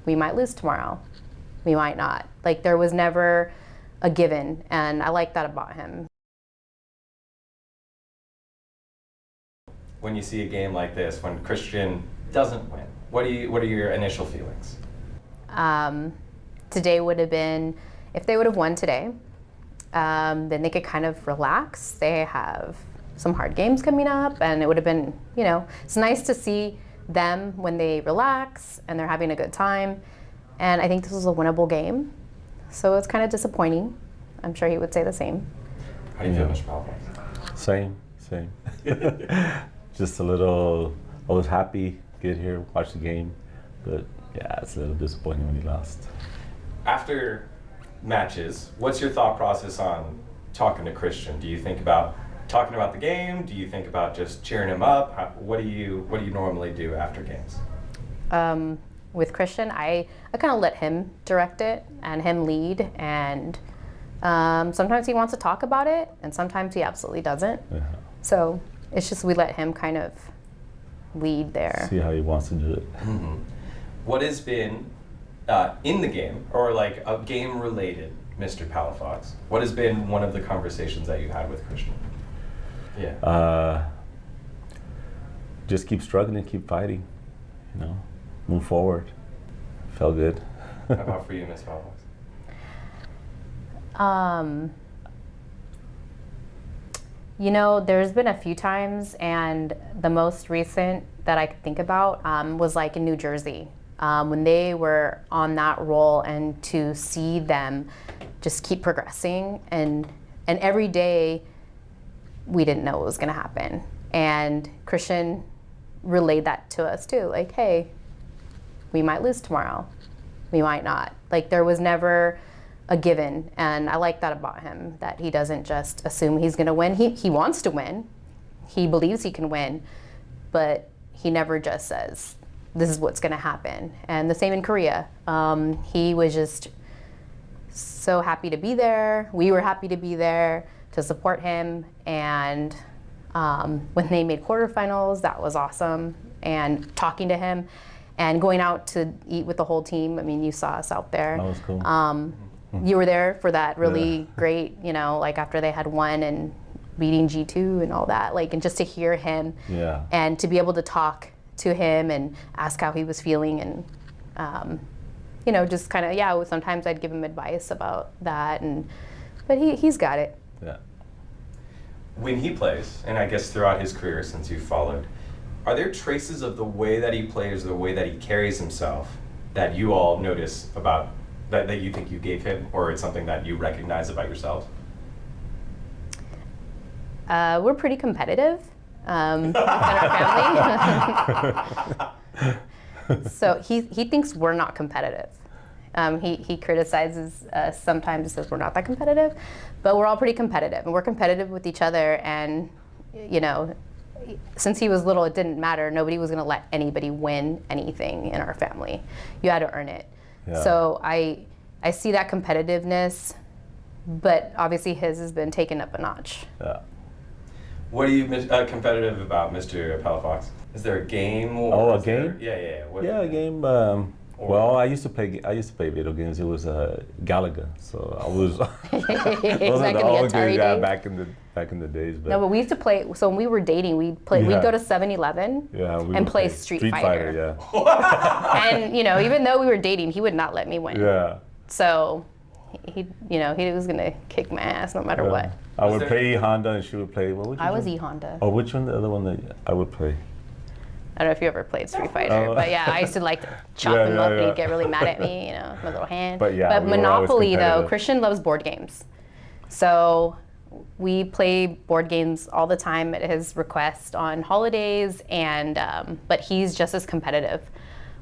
we might lose tomorrow. We might not. Like, there was never a given, and I like that about him. When you see a game like this, when Christian doesn't win, what are your initial feelings? Today would have been, if they would have won today, then they could kind of relax. They have some hard games coming up, and it would have been, it's nice to see them when they relax and they're having a good time. And I think this was a winnable game, so it's kind of disappointing. I'm sure he would say the same. How do you feel, Mr. Palafox? Same. Just a little, I was happy to get here, watch the game, but yeah, it's a little disappointing when he lost. After matches, what's your thought process on talking to Christian? Do you think about talking about the game? Do you think about just cheering him up? What do you normally do after games? With Christian, I kind of let him direct it and him lead, and sometimes he wants to talk about it, and sometimes he absolutely doesn't. Yeah. So it's just we let him kind of lead there. See how he wants to do it. Mm-hmm. What has been in the game, or like a game related, Mr. Palafox? What has been one of the conversations that you had with Christian? Yeah. Just keep struggling, keep fighting, move forward. Felt good. How about for you, Ms. Palafox? There's been a few times, and the most recent that I could think about was like in New Jersey, when they were on that roll, and to see them just keep progressing, and every day we didn't know what was going to happen. And Christian relayed that to us too, like, hey, we might lose tomorrow. We might not. Like, there was never a given, and I like that about him, that he doesn't just assume he's going to win. He wants to win. He believes he can win, but he never just says, this is what's going to happen. And the same in Korea. He was just so happy to be there. We were happy to be there to support him, and when they made quarterfinals, that was awesome. And talking to him and going out to eat with the whole team. I mean, you saw us out there. That was cool. You were there for that really great, like after they had won and beating G2 and all that, and just to hear him and to be able to talk to him and ask how he was feeling, and just kind of, sometimes I'd give him advice about that, but he's got it. Yeah. When he plays, and I guess throughout his career since you've followed, are there traces of the way that he plays, the way that he carries himself, that you all notice about, that you think you gave him, or it's something that you recognize about yourselves? We're pretty competitive in our family. So he thinks we're not competitive. He criticizes us sometimes, says we're not that competitive, but we're all pretty competitive, and we're competitive with each other. And since he was little, it didn't matter. Nobody was going to let anybody win anything in our family. You had to earn it. Yeah. So I see that competitiveness, but obviously his has been taken up a notch. Yeah. What are you competitive about, Mr. Palafox? Is there a game? Or a game? Yeah. A game. Well, I used to play video games. It was Galaga, so I was. Those are the old games back in the days. But. No, but we used to play. So when we were dating, we'd go to 7-Eleven and play Street Fighter. Yeah. And even though we were dating, he would not let me win. Yeah. So he was gonna kick my ass no matter what. I would play Honda, and she would play. I was E-Honda. Oh, which one? The other one that I would play. I don't know if you ever played Street Fighter, but I used to like to chop him up, and he'd get really mad at me, my little hand. But Monopoly, though, Christian loves board games. So we play board games all the time at his request on holidays, and but he's just as competitive.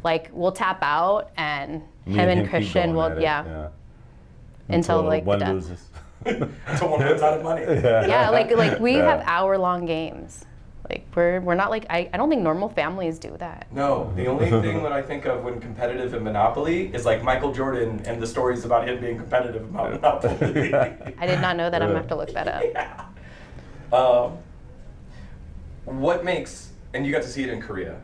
Like, we'll tap out, and him and Christian will, until like one the death. loses. Until one runs out of money. Yeah, like we have hour-long games. Like, we're not like, I don't think normal families do that. No, the only thing that I think of when competitive in Monopoly is like Michael Jordan and the stories about him being competitive about Monopoly. I did not know that. I'm gonna have to look that up. Yeah. What makes, and you got to see it in Korea,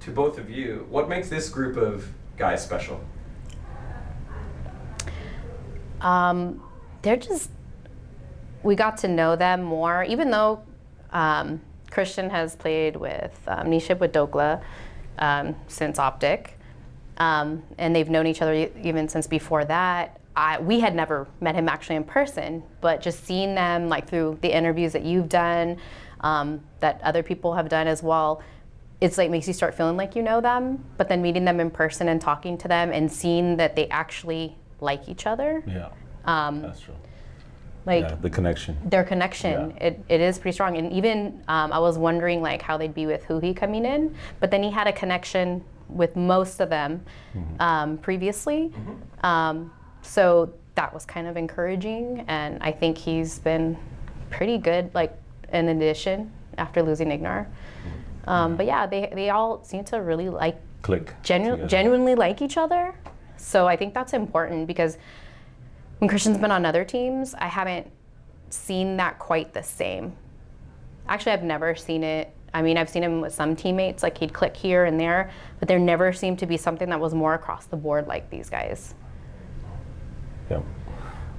to both of you, what makes this group of guys special? They're just, we got to know them more, even though Christian has played with Nishib with Dokla since Optic, and they've known each other even since before that. We had never met him actually in person, but just seeing them like through the interviews that you've done, that other people have done as well, it's like makes you start feeling like you know them, but then meeting them in person and talking to them and seeing that they actually like each other. Yeah, that's true. Like yeah, the connection. Their connection, Yeah. it is pretty strong. And even I was wondering like how they'd be with Huhi coming in, but then he had a connection with most of them previously. So that was kind of encouraging, and I think he's been pretty good, like in addition after losing Ignar. But yeah, they all seem to really like Click. genuinely like each other. So I think that's important because when Christian's been on other teams, I haven't seen that quite the same. Actually, I've never seen it. I mean, I've seen him with some teammates, like he'd click here and there, but there never seemed to be something that was more across the board like these guys. Yeah.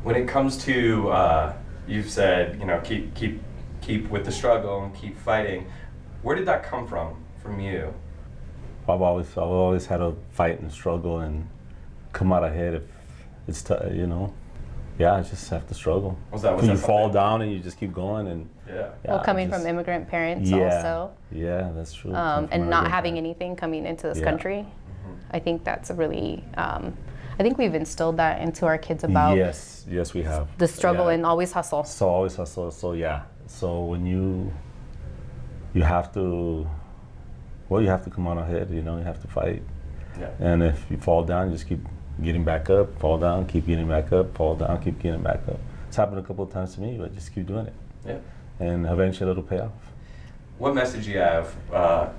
When it comes to, you've said, keep with the struggle and keep fighting. Where did that come from you? I've always had to fight and struggle and come out ahead if it's Yeah, I just have to struggle. Was that you fall down and you just keep going and. Yeah. Well, coming from immigrant parents also. Yeah, that's true. And not having anything coming into this country, I think that's a really. I think we've instilled that into our kids about. Yes, we have. The struggle and always hustle. So always hustle. So yeah. So when you have to, you have to come on ahead. You have to fight. Yeah. And if you fall down, you just keep getting back up. Fall down, keep getting back up. Fall down, keep getting back up. It's happened a couple of times to me, but just keep doing it. Yeah. And eventually it'll pay off. What message do you have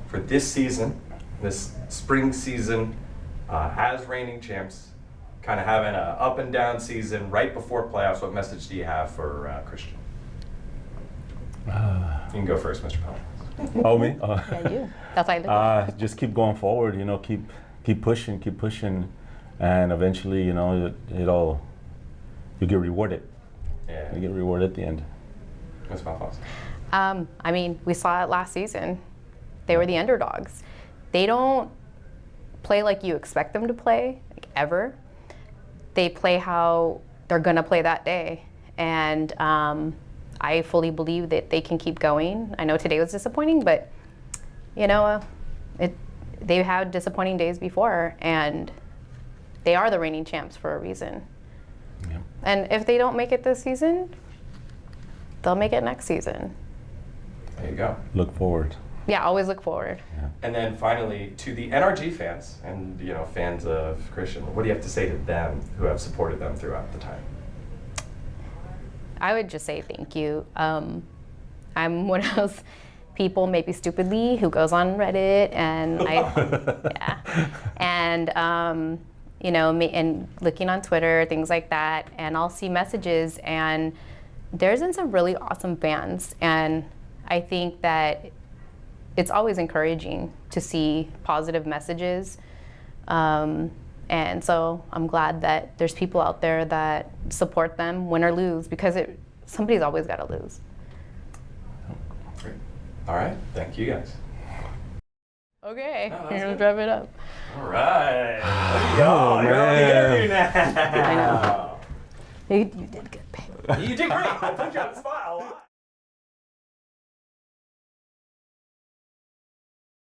for this season, this spring season, as reigning champs, kind of having an up and down season right before playoffs? What message do you have for Christian? You can go first, Mr. Palafox. Oh, me? Yeah, you. That's why just keep going forward. Keep pushing, and eventually, you'll get rewarded. Yeah. You get rewarded at the end. Mr. Palafox. I mean, we saw it last season. They were the underdogs. They don't play like you expect them to play, like ever. They play how they're gonna play that day, and I fully believe that they can keep going. I know today was disappointing, but they've had disappointing days before, and they are the reigning champs for a reason. Yeah. And if they don't make it this season, they'll make it next season. There you go. Look forward. Yeah, always look forward. Yeah. And then finally, to the NRG fans and fans of Christian, what do you have to say to them who have supported them throughout the time? I would just say thank you. I'm one of those people, maybe stupidly, who goes on Reddit and and looking on Twitter, things like that, and I'll see messages, and there's been some really awesome fans, and I think that it's always encouraging to see positive messages. And so I'm glad that there's people out there that support them, win or lose, because somebody's always got to lose. Great. All right. Thank you, guys. Okay, Oh, you're good. gonna wrap it up. All right. You're on the interview now. I know. You did good, babe. You did great. I put you on the spot a lot.